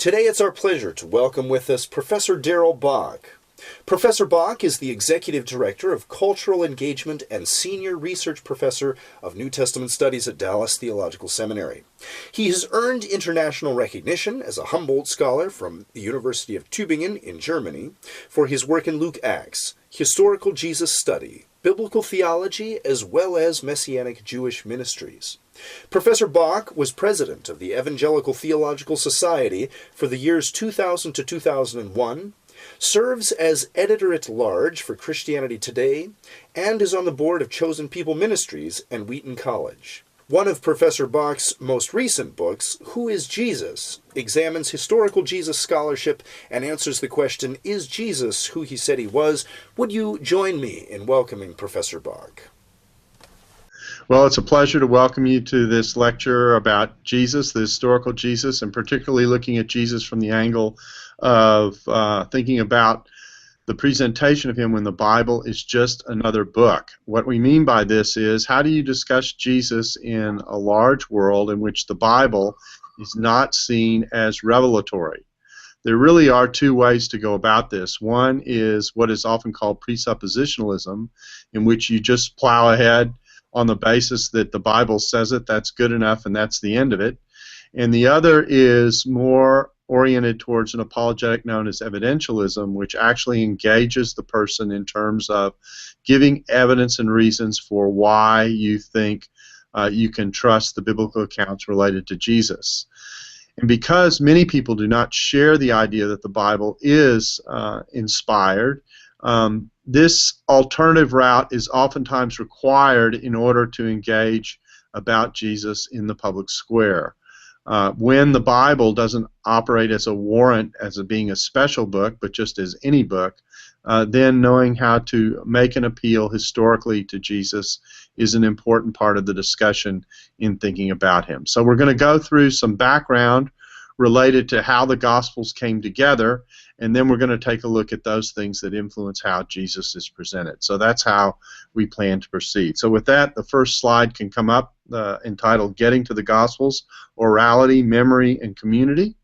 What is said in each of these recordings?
Today it's our pleasure to welcome with us Professor Darrell Bock. Professor Bock is the Executive Director of Cultural Engagement and Senior Research Professor of New Testament Studies at Dallas Theological Seminary. He has earned international recognition as a Humboldt Scholar from the University of Tübingen in Germany for his work in Luke Acts, historical Jesus study, biblical theology, as well as Messianic Jewish ministries. Professor Bock was president of the Evangelical Theological Society for the years 2000 to 2001, serves as editor-at-large for Christianity Today, and is on the board of Chosen People Ministries and Wheaton College. One of Professor Bock's most recent books, Who is Jesus?, examines historical Jesus scholarship and answers the question, is Jesus who he said he was? Would you join me in welcoming Professor Bock? Well, it's a pleasure to welcome you to this lecture about Jesus, the historical Jesus, and particularly looking at Jesus from the angle of thinking about the presentation of him when the Bible is just another book. What we mean by this is, how do you discuss Jesus in a large world in which the Bible is not seen as revelatory? There really are two ways to go about this. One is what is often called presuppositionalism, in which you just plow ahead on the basis that the Bible says it, that's good enough, and that's the end of it. And the other is more oriented towards an apologetic known as evidentialism, which actually engages the person in terms of giving evidence and reasons for why you think you can trust the biblical accounts related to Jesus. And because many people do not share the idea that the Bible is inspired, this alternative route is oftentimes required in order to engage about Jesus in the public square. When the Bible doesn't operate as a warrant, as being a special book, but just as any book, then knowing how to make an appeal historically to Jesus is an important part of the discussion in thinking about him. So we're going to go through some background related to how the Gospels came together, and then we're going to take a look at those things that influence how Jesus is presented. So that's how we plan to proceed. So with that, the first slide can come up, entitled Getting to the Gospels, Orality, Memory, and Community.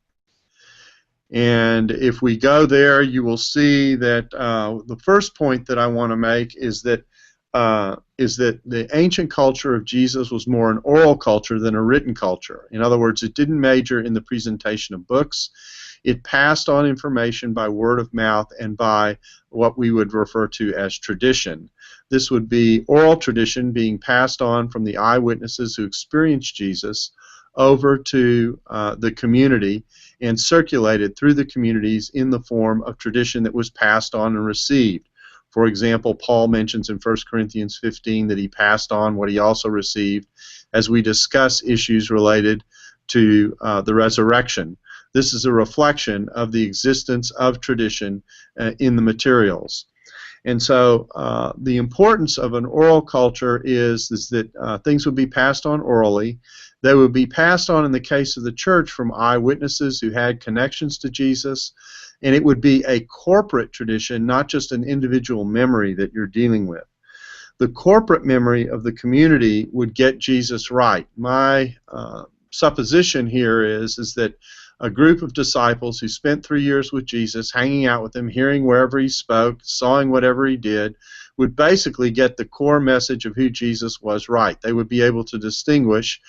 And if we go there, you will see that the first point that I want to make is that the ancient culture of Jesus was more an oral culture than a written culture. In other words, it didn't major in the presentation of books. It passed on information by word of mouth and by what we would refer to as tradition. This would be oral tradition being passed on from the eyewitnesses who experienced Jesus over to the community and circulated through the communities in the form of tradition that was passed on and received. For example, Paul mentions in 1 Corinthians 15 that he passed on what he also received as we discuss issues related to the resurrection. This is a reflection of the existence of tradition in the materials. And so the importance of an oral culture is that things would be passed on orally. They would be passed on in the case of the church from eyewitnesses who had connections to Jesus, and it would be a corporate tradition, not just an individual memory that you're dealing with. The corporate memory of the community would get Jesus right. My supposition here is that a group of disciples who spent 3 years with Jesus, hanging out with him, hearing wherever he spoke, sawing whatever he did, would basically get the core message of who Jesus was right. They would be able to distinguish,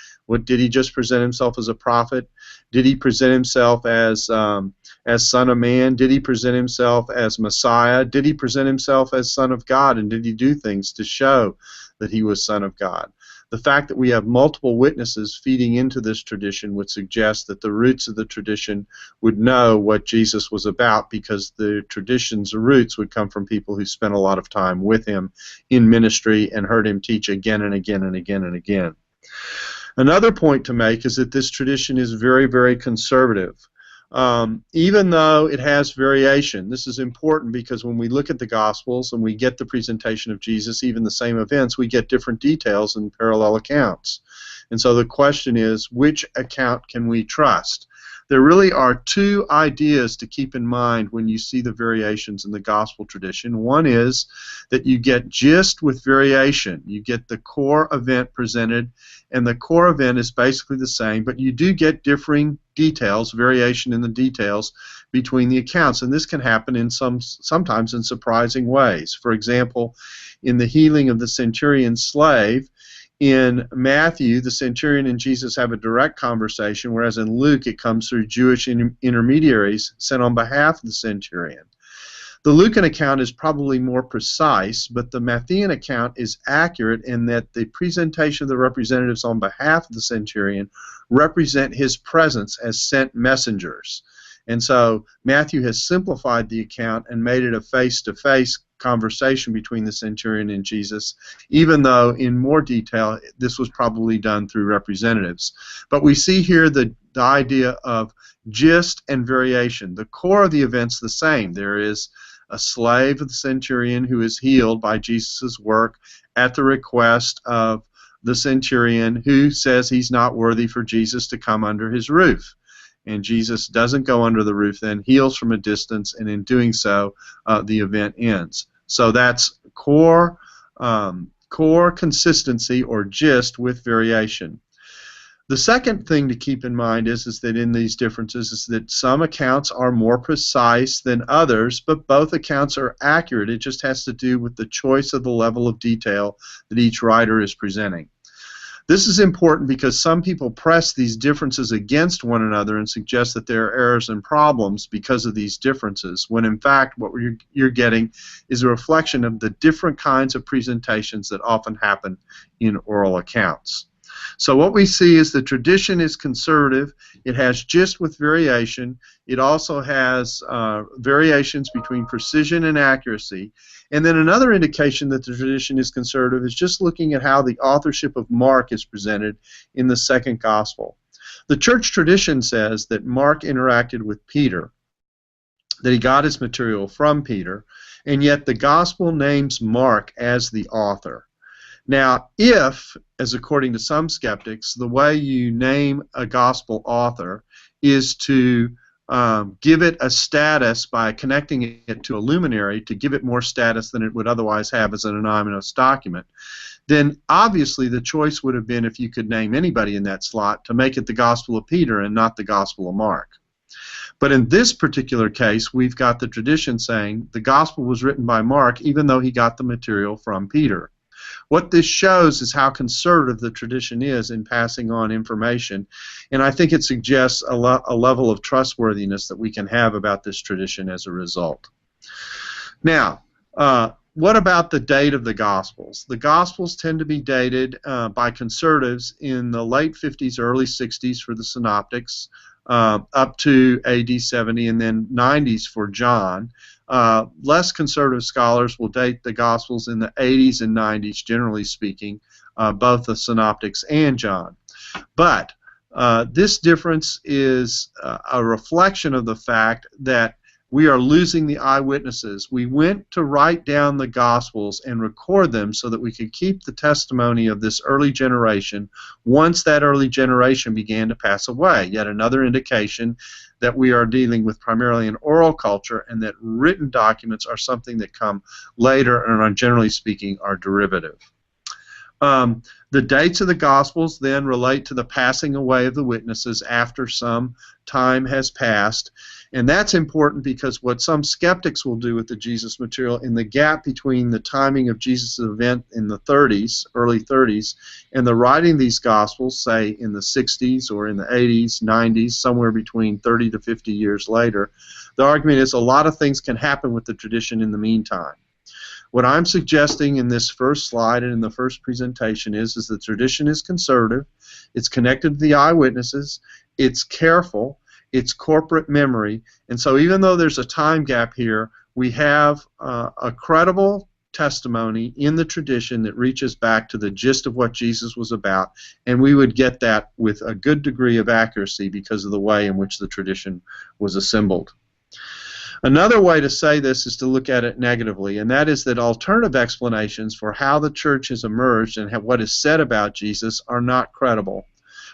did he just present himself as a prophet? Did he present himself as Son of Man? Did he present himself as Messiah? Did he present himself as Son of God? And did he do things to show that he was Son of God? The fact that we have multiple witnesses feeding into this tradition would suggest that the roots of the tradition would know what Jesus was about, because the tradition's roots would come from people who spent a lot of time with him in ministry and heard him teach again and again and again and again. Another point to make is that this tradition is very, very conservative. Even though it has variation, this is important because when we look at the Gospels and we get the presentation of Jesus, even the same events, we get different details in parallel accounts. And so the question is, which account can we trust? There really are two ideas to keep in mind when you see the variations in the gospel tradition. One is that you get gist with variation. You get the core event presented, and the core event is basically the same, but you do get differing details, variation in the details between the accounts, and this can happen in sometimes in surprising ways. For example, in the healing of the centurion's slave, in Matthew, the centurion and Jesus have a direct conversation, whereas in Luke it comes through Jewish intermediaries sent on behalf of the centurion. The Lucan account is probably more precise, but the Matthean account is accurate in that the presentation of the representatives on behalf of the centurion represent his presence as sent messengers. And so Matthew has simplified the account and made it a face-to-face conversation between the centurion and Jesus, even though in more detail this was probably done through representatives. But we see here the idea of gist and variation. The core of the event's the same. There is a slave of the centurion who is healed by Jesus' work at the request of the centurion, who says he's not worthy for Jesus to come under his roof. And Jesus doesn't go under the roof, then heals from a distance, and in doing so, the event ends. So that's core consistency or gist with variation. The second thing to keep in mind is that in these differences is that some accounts are more precise than others, but both accounts are accurate. It just has to do with the choice of the level of detail that each writer is presenting. This is important because some people press these differences against one another and suggest that there are errors and problems because of these differences, when in fact what you're getting is a reflection of the different kinds of presentations that often happen in oral accounts. So what we see is the tradition is conservative. It has gist with variation. It also has variations between precision and accuracy. And then another indication that the tradition is conservative is just looking at how the authorship of Mark is presented in the second gospel. The church tradition says that Mark interacted with Peter, that he got his material from Peter, and yet the gospel names Mark as the author. Now, if, as according to some skeptics, the way you name a gospel author is to give it a status by connecting it to a luminary to give it more status than it would otherwise have as an anonymous document, then obviously the choice would have been, if you could name anybody in that slot, to make it the Gospel of Peter and not the Gospel of Mark. But in this particular case, we've got the tradition saying the Gospel was written by Mark even though he got the material from Peter. What this shows is how conservative the tradition is in passing on information, and I think it suggests a level of trustworthiness that we can have about this tradition as a result. Now, what about the date of the Gospels? The Gospels tend to be dated by conservatives in the late 50s, early 60s for the Synoptics, up to AD 70, and then 90s for John. Less conservative scholars will date the Gospels in the 80s and 90s, generally speaking, both the Synoptics and John. But this difference is a reflection of the fact that we are losing the eyewitnesses. We went to write down the Gospels and record them so that we could keep the testimony of this early generation once that early generation began to pass away. Yet another indication that we are dealing with primarily an oral culture, and that written documents are something that come later and are, generally speaking, are derivative. The dates of the Gospels then relate to the passing away of the witnesses after some time has passed. And that's important because what some skeptics will do with the Jesus material, in the gap between the timing of Jesus' event in the 30s, early 30s, and the writing of these Gospels, say in the 60s or in the 80s, 90s, somewhere between 30 to 50 years later, the argument is a lot of things can happen with the tradition in the meantime. What I'm suggesting in this first slide and in the first presentation is the tradition is conservative, it's connected to the eyewitnesses, it's careful, it's corporate memory, and so even though there's a time gap here, we have a credible testimony in the tradition that reaches back to the gist of what Jesus was about, and we would get that with a good degree of accuracy because of the way in which the tradition was assembled. Another way to say this is to look at it negatively, and that is that alternative explanations for how the church has emerged and what is said about Jesus are not credible.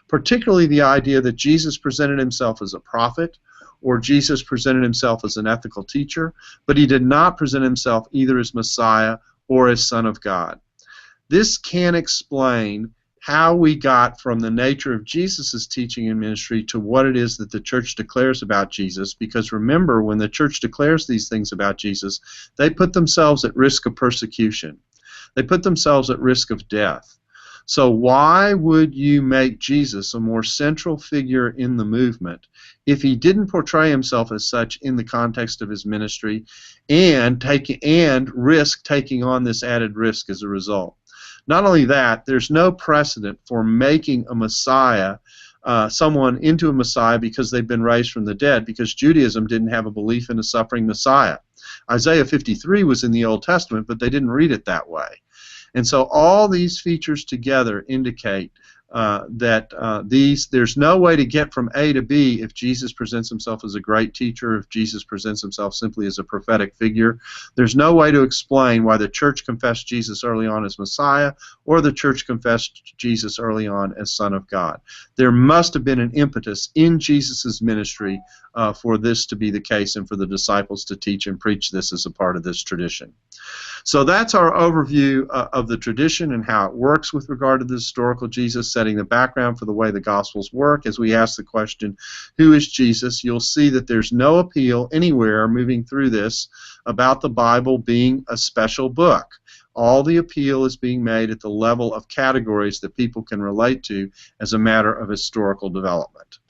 particularly the idea that Jesus presented himself as a prophet or Jesus presented himself as an ethical teacher, but he did not present himself either as Messiah or as Son of God. This can explain how we got from the nature of Jesus' teaching and ministry to what it is that the church declares about Jesus, because remember, when the church declares these things about Jesus, they put themselves at risk of persecution. They put themselves at risk of death. So why would you make Jesus a more central figure in the movement if he didn't portray himself as such in the context of his ministry and risk taking on this added risk as a result? Not only that, there's no precedent for making a Messiah, someone into a Messiah because they've been raised from the dead, because Judaism didn't have a belief in a suffering Messiah. Isaiah 53 was in the Old Testament, but they didn't read it that way. And so all these features together indicate that there's no way to get from A to B if Jesus presents himself as a great teacher, if Jesus presents himself simply as a prophetic figure. There's no way to explain why the church confessed Jesus early on as Messiah or the church confessed Jesus early on as Son of God. There must have been an impetus in Jesus' ministry for this to be the case and for the disciples to teach and preach this as a part of this tradition. So that's our overview of the tradition and how it works with regard to the historical Jesus, setting the background for the way the Gospels work. As we ask the question, who is Jesus? You'll see that there's no appeal anywhere moving through this about the Bible being a special book. All the appeal is being made at the level of categories that people can relate to as a matter of historical development.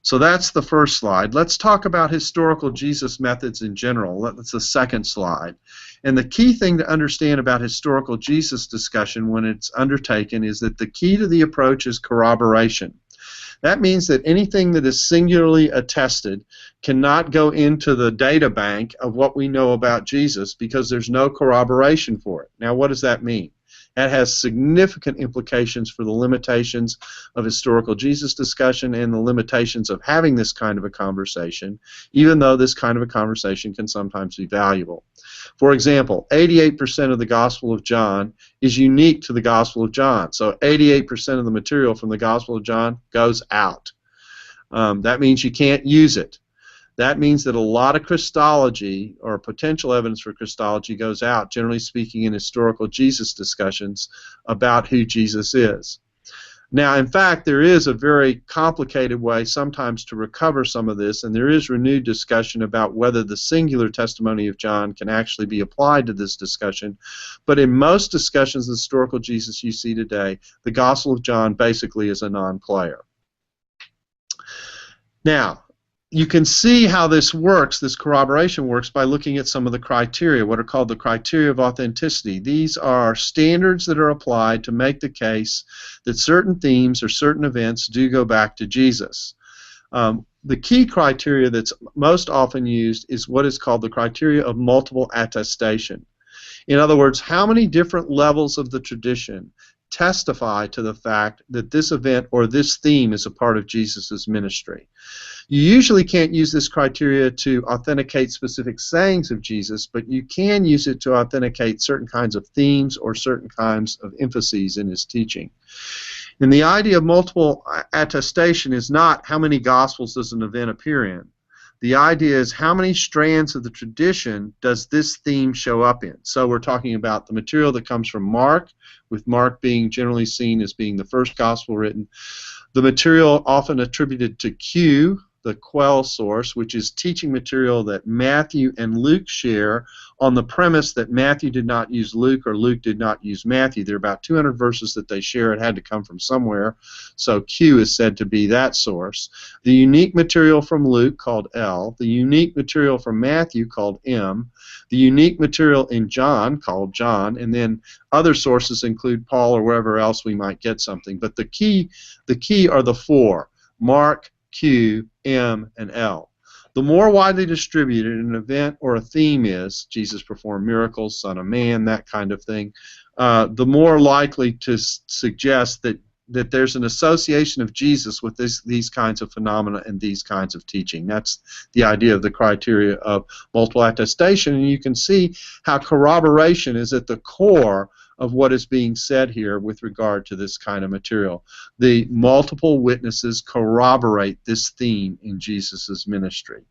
So that's the first slide. Let's talk about historical Jesus methods in general. That's the second slide. And the key thing to understand about historical Jesus discussion when it's undertaken is that the key to the approach is corroboration. That means that anything that is singularly attested cannot go into the data bank of what we know about Jesus because there's no corroboration for it. Now, what does that mean? That has significant implications for the limitations of historical Jesus discussion and the limitations of having this kind of a conversation, even though this kind of a conversation can sometimes be valuable. For example, 88% of the Gospel of John is unique to the Gospel of John. So 88% of the material from the Gospel of John goes out. That means you can't use it. That means that a lot of Christology, or potential evidence for Christology, goes out, generally speaking, in historical Jesus discussions about who Jesus is. Now, in fact, there is a very complicated way sometimes to recover some of this, and there is renewed discussion about whether the singular testimony of John can actually be applied to this discussion. But in most discussions of historical Jesus you see today, the Gospel of John basically is a non-player. Now, you can see how this works, this corroboration works, by looking at some of the criteria, what are called the criteria of authenticity. These are standards that are applied to make the case that certain themes or certain events do go back to Jesus. The key criteria that's most often used is what is called the criteria of multiple attestation. In other words, how many different levels of the tradition testify to the fact that this event or this theme is a part of Jesus' ministry. You usually can't use this criteria to authenticate specific sayings of Jesus, but you can use it to authenticate certain kinds of themes or certain kinds of emphases in his teaching. And the idea of multiple attestation is not how many Gospels does an event appear in. The idea is how many strands of the tradition does this theme show up in. So we're talking about the material that comes from Mark, with Mark being generally seen as being the first gospel written. The material often attributed to Q, the Quell source, which is teaching material that Matthew and Luke share on the premise that Matthew did not use Luke or Luke did not use Matthew. There are about 200 verses that they share. It had to come from somewhere, so Q is said to be that source. The unique material from Luke, called L. The unique material from Matthew, called M. The unique material in John, called John. And then other sources include Paul or wherever else we might get something. But the key are the four: Mark, Q, M, and L. The more widely distributed an event or a theme is, Jesus performed miracles, Son of Man, that kind of thing, the more likely to suggest that there's an association of Jesus with these kinds of phenomena and these kinds of teaching. That's the idea of the criteria of multiple attestation, and you can see how corroboration is at the core of what is being said here with regard to this kind of material. The multiple witnesses corroborate this theme in Jesus' ministry.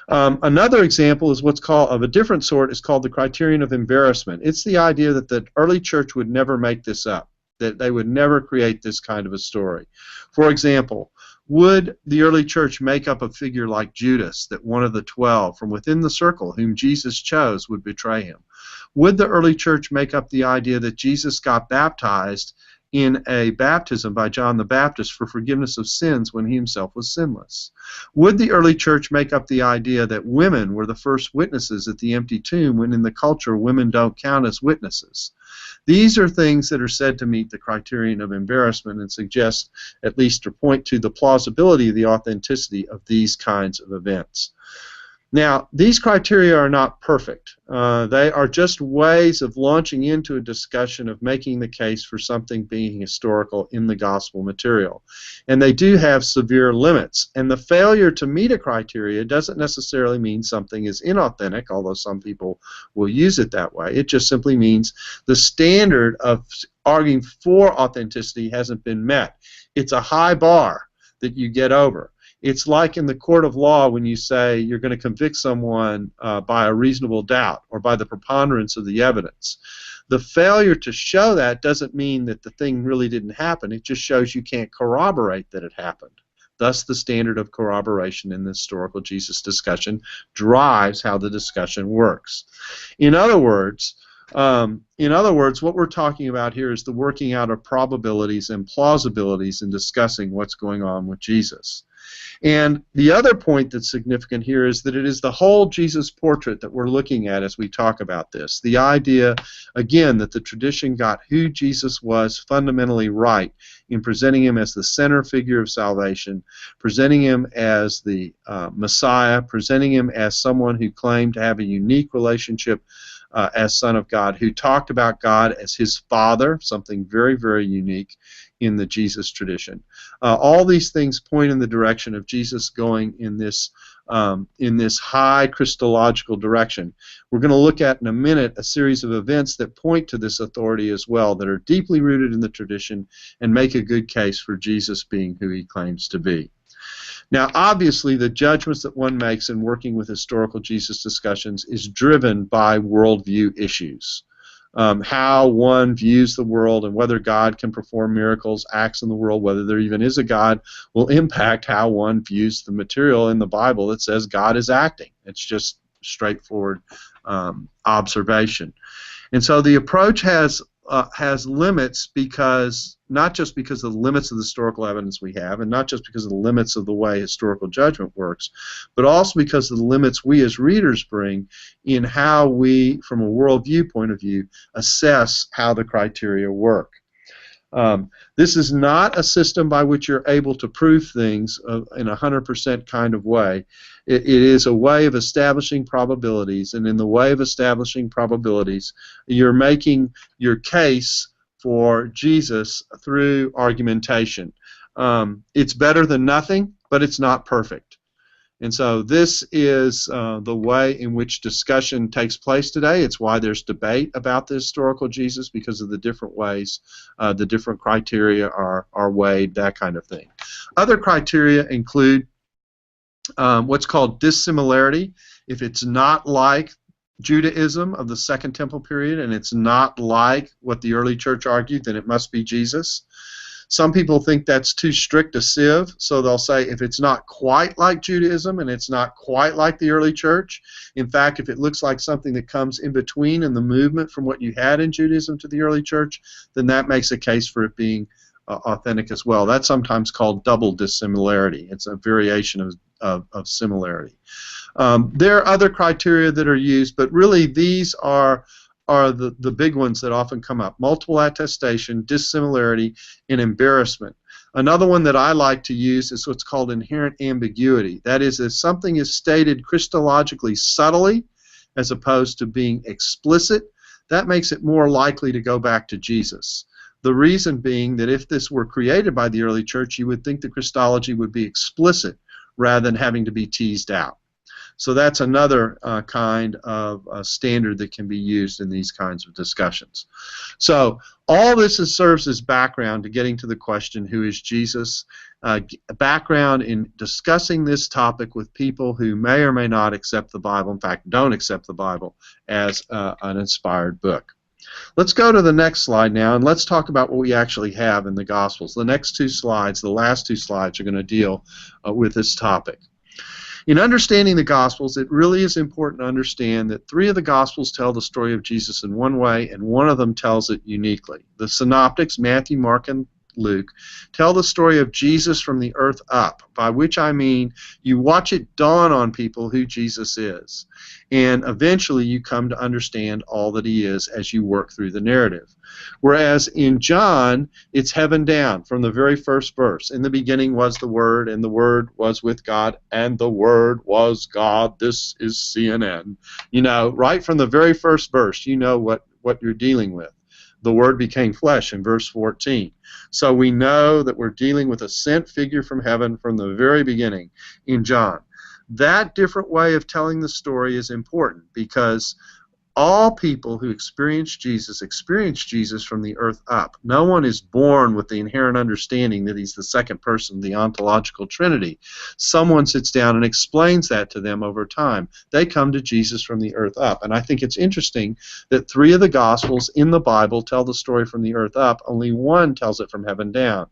Another example is what's called, of a different sort, is called the criterion of embarrassment. It's the idea that the early church would never make this up, that they would never create this kind of a story. For example, would the early church make up a figure like Judas, that one of the 12 from within the circle whom Jesus chose would betray him? Would the early church make up the idea that Jesus got baptized in a baptism by John the Baptist for forgiveness of sins when he himself was sinless? Would the early church make up the idea that women were the first witnesses at the empty tomb, when in the culture women don't count as witnesses? These are things that are said to meet the criterion of embarrassment and suggest, at least, or point to the plausibility of the authenticity of these kinds of events. Now, these criteria are not perfect. They are just ways of launching into a discussion of making the case for something being historical in the gospel material. And they do have severe limits. And the failure to meet a criteria doesn't necessarily mean something is inauthentic, although some people will use it that way. It just simply means the standard of arguing for authenticity hasn't been met. It's a high bar that you get over. It's like in the court of law when you say you're going to convict someone by a reasonable doubt or by the preponderance of the evidence. The failure to show that doesn't mean that the thing really didn't happen. It just shows you can't corroborate that it happened. Thus, the standard of corroboration in the historical Jesus discussion drives how the discussion works. In other words, what we're talking about here is the working out of probabilities and plausibilities in discussing what's going on with Jesus. And the other point that's significant here is that it is the whole Jesus portrait that we're looking at as we talk about this. The idea, again, that the tradition got who Jesus was fundamentally right in presenting him as the center figure of salvation, presenting him as the Messiah, presenting him as someone who claimed to have a unique relationship as Son of God, who talked about God as his Father, something very, very unique in the Jesus tradition. All these things point in the direction of Jesus going in this high Christological direction. We're going to look at in a minute a series of events that point to this authority as well, that are deeply rooted in the tradition and make a good case for Jesus being who he claims to be. Now, obviously, the judgments that one makes in working with historical Jesus discussions is driven by worldview issues. How one views the world and whether God can perform miracles, acts in the world, whether there even is a God, will impact how one views the material in the Bible that says God is acting. It's just straightforward observation. And so the approach has limits, because not just because of the limits of the historical evidence we have, and not just because of the limits of the way historical judgment works, but also because of the limits we as readers bring in how we, from a worldview point of view, assess how the criteria work. This is not a system by which you're able to prove things in a 100% kind of way. It is a way of establishing probabilities, and in the way of establishing probabilities, you're making your case for Jesus through argumentation. It's better than nothing, but it's not perfect. And so this is the way in which discussion takes place today. It's why there's debate about the historical Jesus, because of the different ways the different criteria are weighed, that kind of thing. Other criteria include what's called dissimilarity. If it's not like Judaism of the Second Temple period and it's not like what the early church argued, then it must be Jesus. Some people think that's too strict a sieve, so they'll say if it's not quite like Judaism and it's not quite like the early church, in fact, if it looks like something that comes in between in the movement from what you had in Judaism to the early church, then that makes a case for it being authentic as well. That's sometimes called double dissimilarity. It's a variation of similarity. There are other criteria that are used, but really these are the big ones that often come up: multiple attestation, dissimilarity, and embarrassment. Another one that I like to use is what's called inherent ambiguity. That is, if something is stated Christologically subtly as opposed to being explicit, that makes it more likely to go back to Jesus. The reason being that if this were created by the early church, you would think the Christology would be explicit rather than having to be teased out. So that's another kind of standard that can be used in these kinds of discussions. So all this serves as background to getting to the question, who is Jesus? Background in discussing this topic with people who may or may not accept the Bible, in fact, don't accept the Bible as an inspired book. Let's go to the next slide now, and let's talk about what we actually have in the Gospels. The next two slides, the last two slides, are going to deal with this topic. In understanding the Gospels, it really is important to understand that three of the Gospels tell the story of Jesus in one way, and one of them tells it uniquely. The Synoptics, Matthew, Mark, and Luke, tell the story of Jesus from the earth up, by which I mean you watch it dawn on people who Jesus is, and eventually you come to understand all that he is as you work through the narrative. Whereas in John, it's heaven down from the very first verse. In the beginning was the Word, and the Word was with God, and the Word was God. This is CNN. You know, right from the very first verse, you know what you're dealing with. The Word became flesh in verse 14. So we know that we're dealing with a sent figure from heaven from the very beginning in John. That different way of telling the story is important because all people who experience Jesus from the earth up. No one is born with the inherent understanding that he's the second person of the ontological Trinity. Someone sits down and explains that to them over time. They come to Jesus from the earth up. And I think it's interesting that three of the Gospels in the Bible tell the story from the earth up. Only one tells it from heaven down.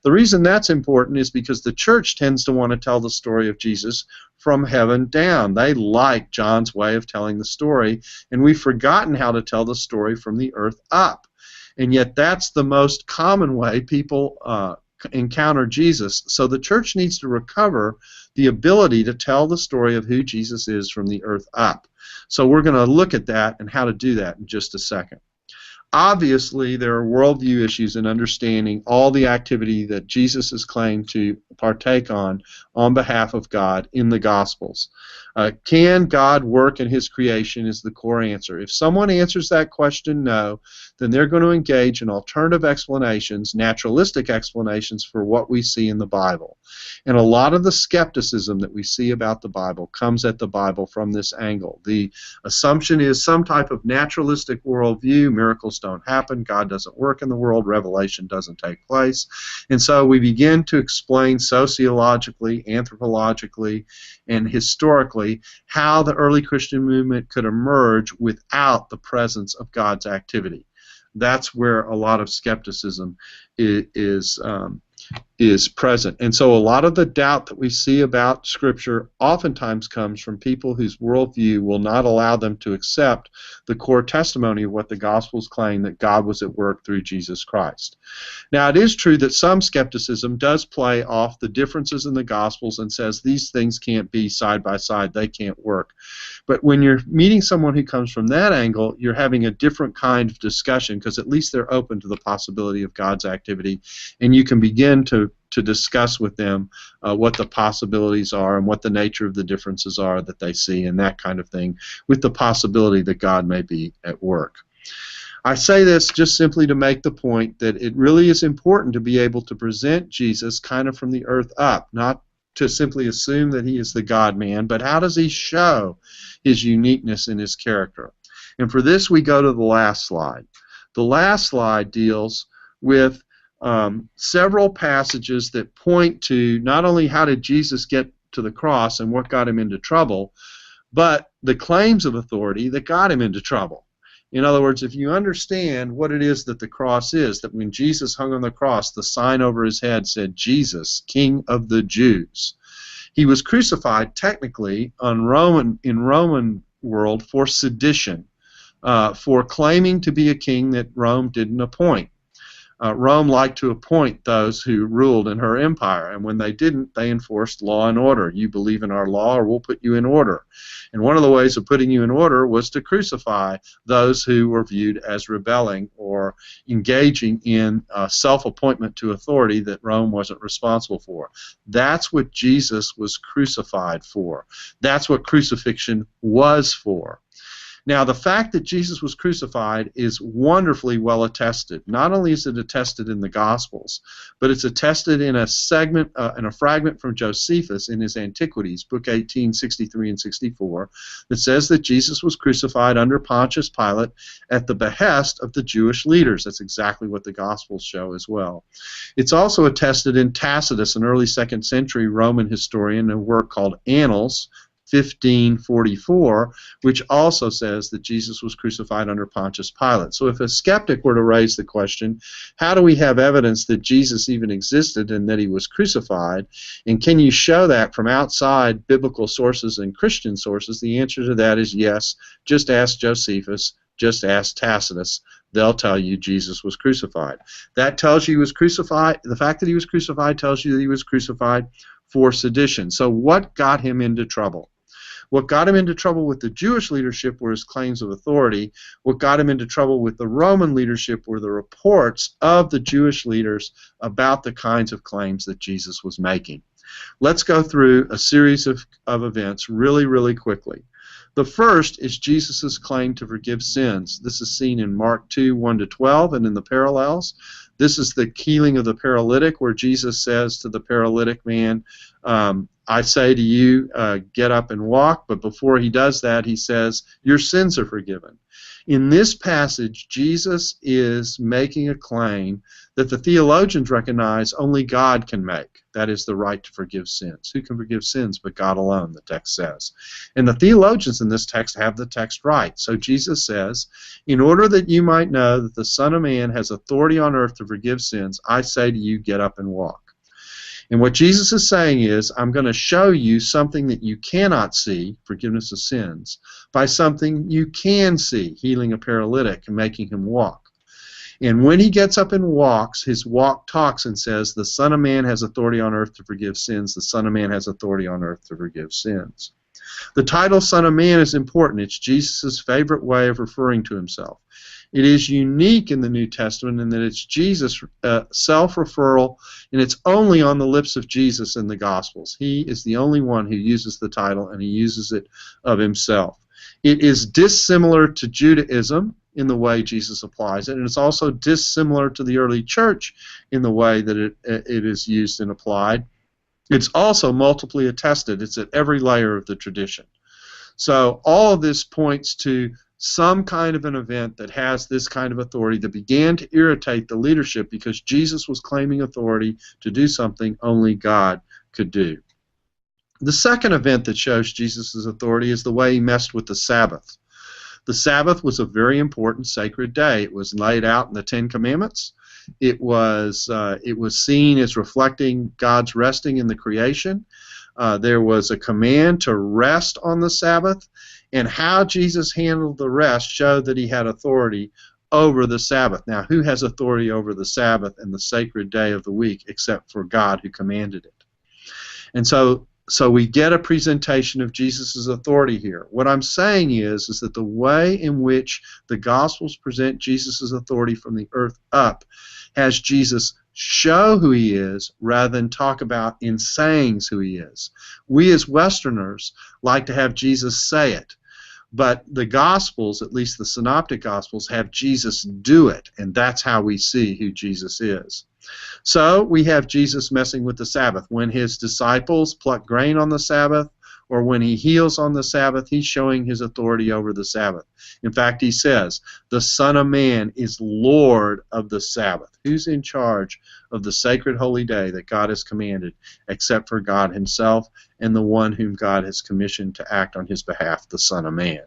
The reason that's important is because the church tends to want to tell the story of Jesus from heaven down. They like John's way of telling the story, and we've forgotten how to tell the story from the earth up. And yet that's the most common way people encounter Jesus. So the church needs to recover the ability to tell the story of who Jesus is from the earth up. So we're going to look at that and how to do that in just a second. Obviously, there are worldview issues in understanding all the activity that Jesus is claimed to partake on behalf of God in the Gospels. Can God work in his creation is the core answer. If someone answers that question no, then they're going to engage in alternative explanations, naturalistic explanations for what we see in the Bible. And a lot of the skepticism that we see about the Bible comes at the Bible from this angle. The assumption is some type of naturalistic worldview, miracles don't happen, God doesn't work in the world, revelation doesn't take place. And so we begin to explain sociologically, anthropologically, and historically how the early Christian movement could emerge without the presence of God's activity. That's where a lot of skepticism is present. And so a lot of the doubt that we see about Scripture oftentimes comes from people whose worldview will not allow them to accept the core testimony of what the Gospels claim, that God was at work through Jesus Christ. Now, it is true that some skepticism does play off the differences in the Gospels and says these things can't be side by side, they can't work. But when you're meeting someone who comes from that angle, you're having a different kind of discussion because at least they're open to the possibility of God's activity, and you can begin to discuss with them what the possibilities are and what the nature of the differences are that they see and that kind of thing, with the possibility that God may be at work. I say this just simply to make the point that it really is important to be able to present Jesus kind of from the earth up, not to simply assume that he is the God-man, but how does he show his uniqueness in his character? And for this we go to the last slide. The last slide deals with several passages that point to not only how did Jesus get to the cross and what got him into trouble, but the claims of authority that got him into trouble. In other words, if you understand what it is that the cross is, that when Jesus hung on the cross, the sign over his head said, Jesus, King of the Jews. He was crucified technically in Roman world for sedition, for claiming to be a king that Rome didn't appoint. Rome liked to appoint those who ruled in her empire, and when they didn't, they enforced law and order. You believe in our law, or we'll put you in order. And one of the ways of putting you in order was to crucify those who were viewed as rebelling or engaging in self-appointment to authority that Rome wasn't responsible for. That's what Jesus was crucified for. That's what crucifixion was for. Now, the fact that Jesus was crucified is wonderfully well attested. Not only is it attested in the Gospels, but it's attested in a segment, in a fragment from Josephus in his Antiquities, book 18, 63 and 64, that says that Jesus was crucified under Pontius Pilate at the behest of the Jewish leaders. That's exactly what the Gospels show as well. It's also attested in Tacitus, an early 2nd century Roman historian, in a work called Annals, 1544, which also says that Jesus was crucified under Pontius Pilate. So if a skeptic were to raise the question, how do we have evidence that Jesus even existed and that he was crucified, and can you show that from outside biblical sources and Christian sources, the answer to that is yes. Just ask Josephus, just ask Tacitus. They'll tell you Jesus was crucified. That tells you he was crucified. The fact that he was crucified tells you that he was crucified for sedition. So what got him into trouble? What got him into trouble with the Jewish leadership were his claims of authority. What got him into trouble with the Roman leadership were the reports of the Jewish leaders about the kinds of claims that Jesus was making. Let's go through a series of events really, really quickly. The first is Jesus' claim to forgive sins. This is seen in Mark 2, 1-12, and in the parallels. This is the healing of the paralytic, where Jesus says to the paralytic man, I say to you, get up and walk. But before he does that, he says, your sins are forgiven. In this passage, Jesus is making a claim that the theologians recognize only God can make. That is the right to forgive sins. Who can forgive sins but God alone, the text says. And the theologians in this text have the text right. So Jesus says, in order that you might know that the Son of Man has authority on earth to forgive sins, I say to you, get up and walk. And what Jesus is saying is, I'm going to show you something that you cannot see, forgiveness of sins, by something you can see, healing a paralytic and making him walk. And when he gets up and walks, his walk talks and says, the Son of Man has authority on earth to forgive sins. The Son of Man has authority on earth to forgive sins. The title Son of Man is important. It's Jesus' favorite way of referring to himself. It is unique in the New Testament in that it's Jesus' self-referral, and it's only on the lips of Jesus in the Gospels. He is the only one who uses the title, and he uses it of himself. It is dissimilar to Judaism in the way Jesus applies it, and it's also dissimilar to the early church in the way that it is used and applied. It's also multiply attested. It's at every layer of the tradition. So all of this points to some kind of an event that has this kind of authority that began to irritate the leadership because Jesus was claiming authority to do something only God could do. The second event that shows Jesus' authority is the way he messed with the Sabbath. The Sabbath was a very important sacred day. It was laid out in the Ten Commandments. It was seen as reflecting God's resting in the creation. There was a command to rest on the Sabbath, and how Jesus handled the rest showed that he had authority over the Sabbath. Now, who has authority over the Sabbath and the sacred day of the week except for God who commanded it? And so we get a presentation of Jesus' authority here. What I'm saying is that the way in which the Gospels present Jesus' authority from the earth up has Jesus show who he is rather than talk about in sayings who he is. We as Westerners like to have Jesus say it, but the Gospels, at least the Synoptic Gospels, have Jesus do it, and that's how we see who Jesus is. So we have Jesus messing with the Sabbath. When his disciples pluck grain on the Sabbath, or when he heals on the Sabbath, he's showing his authority over the Sabbath. In fact, he says, the Son of Man is Lord of the Sabbath. Who's in charge of the sacred holy day that God has commanded, except for God himself and the one whom God has commissioned to act on his behalf, the Son of Man?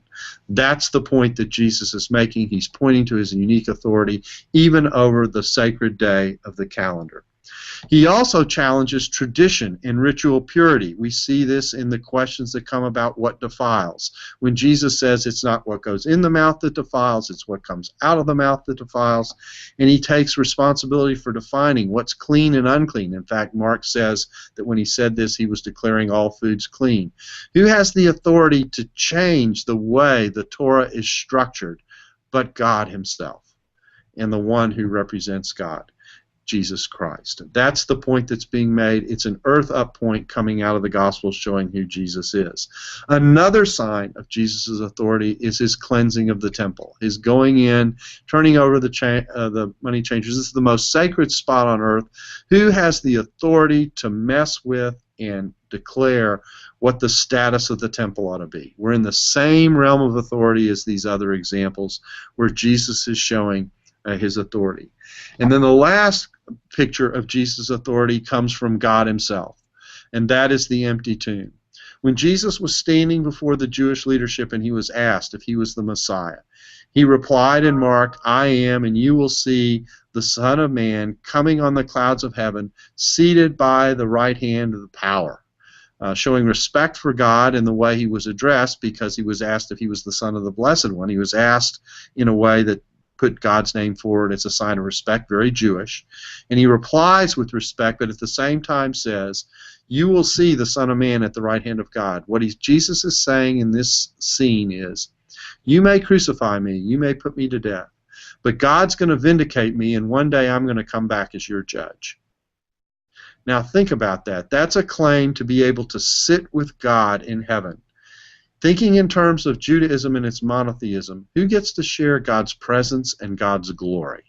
That's the point that Jesus is making. He's pointing to his unique authority even over the sacred day of the calendar. He also challenges tradition and ritual purity. We see this in the questions that come about what defiles. When Jesus says it's not what goes in the mouth that defiles, it's what comes out of the mouth that defiles, and he takes responsibility for defining what's clean and unclean. In fact, Mark says that when he said this, he was declaring all foods clean. Who has the authority to change the way the Torah is structured but God himself and the one who represents God? Jesus Christ. That's the point that's being made. It's an earth-up point coming out of the Gospels showing who Jesus is. Another sign of Jesus' authority is his cleansing of the temple, his going in, turning over the money changers. This is the most sacred spot on earth. Who has the authority to mess with and declare what the status of the temple ought to be? We're in the same realm of authority as these other examples where Jesus is showing his authority. And then the last picture of Jesus' authority comes from God himself, and that is the empty tomb. When Jesus was standing before the Jewish leadership and he was asked if he was the Messiah, he replied in Mark, "I am, and you will see the Son of Man coming on the clouds of heaven, seated by the right hand of the power," showing respect for God in the way he was addressed, because he was asked if he was the Son of the Blessed One. He was asked in a way that put God's name forward as a sign of respect, very Jewish. And he replies with respect, but at the same time says, "You will see the Son of Man at the right hand of God." What Jesus is saying in this scene is, you may crucify me, you may put me to death, but God's going to vindicate me, and one day I'm going to come back as your judge. Now think about that. That's a claim to be able to sit with God in heaven. Thinking in terms of Judaism and its monotheism, who gets to share God's presence and God's glory?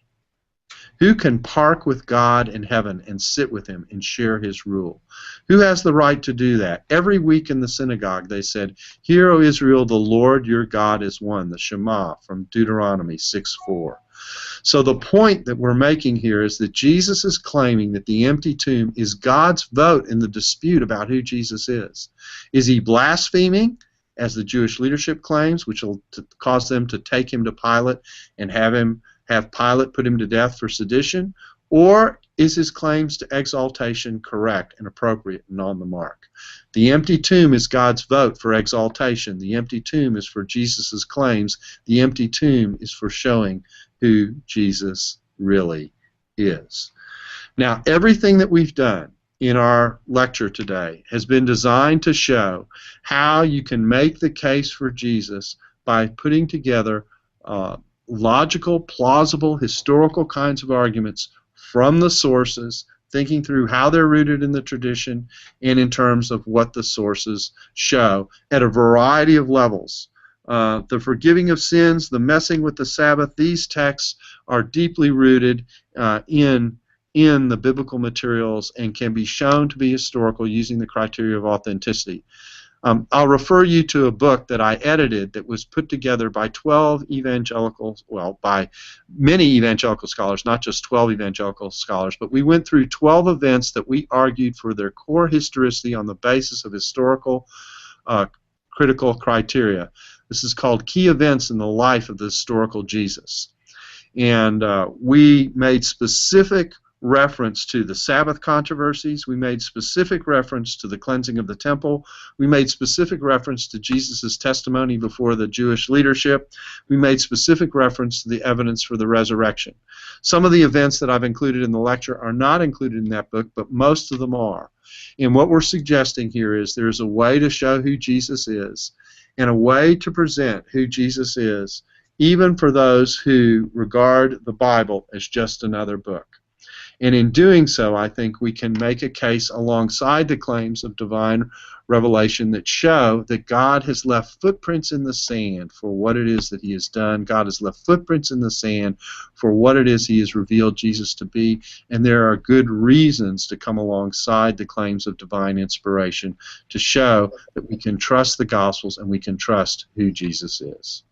Who can park with God in heaven and sit with him and share his rule? Who has the right to do that? Every week in the synagogue they said, "Hear, O Israel, the Lord your God is one," the Shema from Deuteronomy 6:4. So the point that we're making here is that Jesus is claiming that the empty tomb is God's vote in the dispute about who Jesus is. Is he blaspheming, as the Jewish leadership claims, which will cause them to take him to Pilate and have Pilate put him to death for sedition? Or is his claims to exaltation correct and appropriate and on the mark? The empty tomb is God's vote for exaltation. The empty tomb is for Jesus' claims. The empty tomb is for showing who Jesus really is. Now, everything that we've done in our lecture today has been designed to show how you can make the case for Jesus by putting together logical, plausible, historical kinds of arguments from the sources, thinking through how they're rooted in the tradition and in terms of what the sources show at a variety of levels. The forgiving of sins, the messing with the Sabbath, these texts are deeply rooted in the biblical materials and can be shown to be historical using the criteria of authenticity. I'll refer you to a book that I edited that was put together by 12 evangelicals, well, by many evangelical scholars, not just 12 evangelical scholars, but we went through 12 events that we argued for their core historicity on the basis of historical critical criteria. This is called Key Events in the Life of the Historical Jesus. And we made specific reference to the Sabbath controversies. We made specific reference to the cleansing of the temple. We made specific reference to Jesus' testimony before the Jewish leadership. We made specific reference to the evidence for the resurrection. Some of the events that I've included in the lecture are not included in that book, but most of them are. And what we're suggesting here is there's a way to show who Jesus is and a way to present who Jesus is, even for those who regard the Bible as just another book. And in doing so, I think we can make a case alongside the claims of divine revelation that show that God has left footprints in the sand for what it is that he has done. God has left footprints in the sand for what it is he has revealed Jesus to be. And there are good reasons to come alongside the claims of divine inspiration to show that we can trust the Gospels and we can trust who Jesus is.